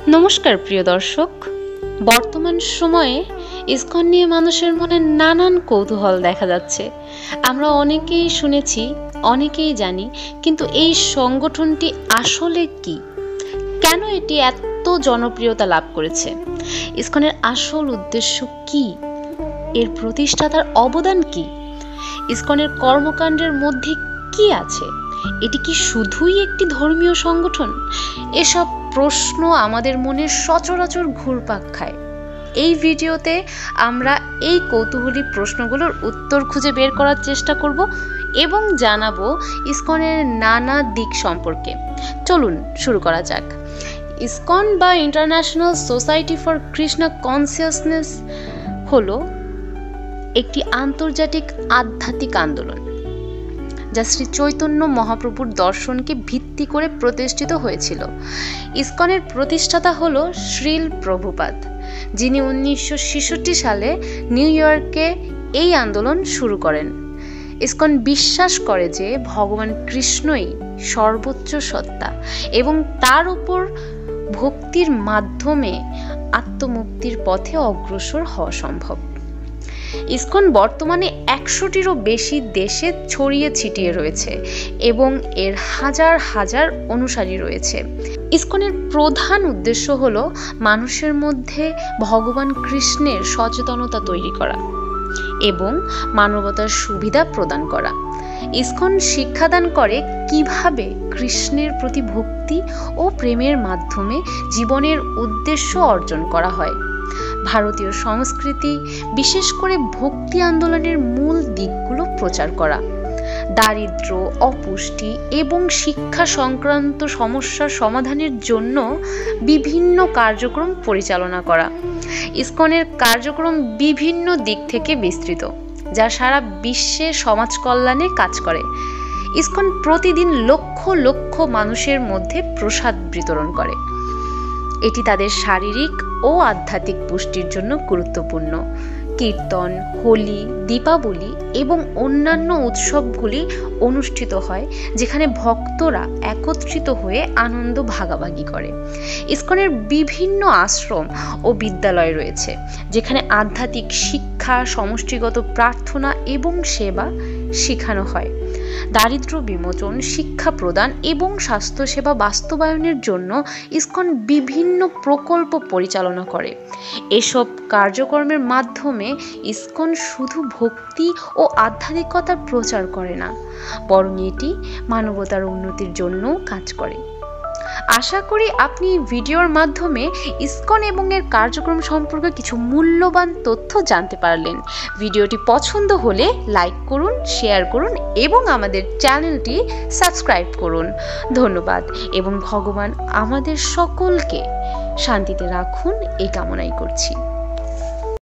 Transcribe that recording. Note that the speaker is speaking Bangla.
নমস্কার প্রিয় দর্শক, বর্তমান সময়ে ইসকন নিয়ে মানুষের মনে নানান কৌতূহল দেখা যাচ্ছে। আমরা অনেকেই শুনেছি, অনেকেই জানি, কিন্তু এই সংগঠনটি আসলে কি, কেন এটি এত জনপ্রিয়তা লাভ করেছে, ইসকনের আসল উদ্দেশ্য কি, এর প্রতিষ্ঠাতার অবদান কি, ইসকনের কর্মকাণ্ডের মধ্যে কি আছে, এটি কি শুধুই একটি ধর্মীয় সংগঠন? এসব প্রশ্ন আমাদের মনে সচরাচর ঘুরপাক খায়। এই ভিডিওতে আমরা এই কৌতূহলী প্রশ্নগুলোর উত্তর খুঁজে বের করার চেষ্টা করব এবং জানাবো ইসকনের নানা দিক সম্পর্কে। চলুন শুরু করা যাক। ইসকন বা international society for Krishna consciousness হলো একটি আন্তর্জাতিক আধ্যাত্মিক আন্দোলন যা শ্রী চৈতন্য মহাপ্রভুর দর্শনকে ভিত্তি করে প্রতিষ্ঠিত হয়েছিল। ইসকনের প্রতিষ্ঠাতা হল শ্রীল প্রভুপাদ, যিনি 1966 সালে নিউ ইয়র্কে এই আন্দোলন শুরু করেন। ইসকন বিশ্বাস করে যে ভগবান কৃষ্ণই সর্বোচ্চ সত্তা এবং তার উপর ভক্তির মাধ্যমে আত্মমুক্তির পথে অগ্রসর হওয়া সম্ভব। ইসকন বর্তমানে 100টিরও বেশি দেশে ছড়িয়ে ছিটিয়ে রয়েছে এবং এর হাজার হাজার অনুসারী রয়েছে। ইসকনের প্রধান উদ্দেশ্য হল মানুষের মধ্যে ভগবান কৃষ্ণের সচেতনতা তৈরি করা এবং মানবতার সুবিধা প্রদান করা। ইসকন শিক্ষাদান করে কিভাবে কৃষ্ণের প্রতি ভক্তি ও প্রেমের মাধ্যমে জীবনের উদ্দেশ্য অর্জন করা হয়। ভারতীয় সংস্কৃতি, বিশেষ করে ভক্তি আন্দোলনের মূল দিকগুলো প্রচার করা, দারিদ্র্য, অপুষ্টি এবং শিক্ষা সংক্রান্ত সমস্যার সমাধানের জন্য বিভিন্ন কার্যক্রম পরিচালনা করা। ইসকনের কার্যক্রম বিভিন্ন দিক থেকে বিস্তৃত, যা সারা বিশ্বে সমাজ কল্যাণে কাজ করে। ইসকন প্রতিদিন লক্ষ লক্ষ মানুষের মধ্যে প্রসাদ বিতরণ করে। এটি তাদের শারীরিক ও আধ্যাত্মিক পুষ্টির জন্য গুরুত্বপূর্ণ। কীর্তন, হোলি, দীপাবলি এবং অন্যান্য উৎসবগুলি অনুষ্ঠিত হয়, যেখানে ভক্তরা একত্রিত হয়ে আনন্দ ভাগাভাগি করে। ইসকনের বিভিন্ন আশ্রম ও বিদ্যালয় রয়েছে, যেখানে আধ্যাত্মিক শিক্ষা, সমষ্টিগত প্রার্থনা এবং সেবা শেখানো হয়। দারিদ্র্য বিমোচন, শিক্ষা প্রদান এবং স্বাস্থ্যসেবা বাস্তবায়নের জন্য ইসকন বিভিন্ন প্রকল্প পরিচালনা করে। এসব কার্যক্রমের মাধ্যমে ইসকন শুধু ভক্তি ও আধ্যাত্মিকতার প্রচার করে না, বরং এটি মানবতার উন্নতির জন্যও কাজ করে। আশা করি আপনি ভিডিওর মাধ্যমে ইসকন এবং এর কার্যক্রম সম্পর্কে কিছু মূল্যবান তথ্য জানতে পারলেন। ভিডিওটি পছন্দ হলে লাইক করুন, শেয়ার করুন এবং আমাদের চ্যানেলটি সাবস্ক্রাইব করুন। ধন্যবাদ এবং ভগবান আমাদের সকলকে শান্তিতে রাখুন এই কামনাই করছি।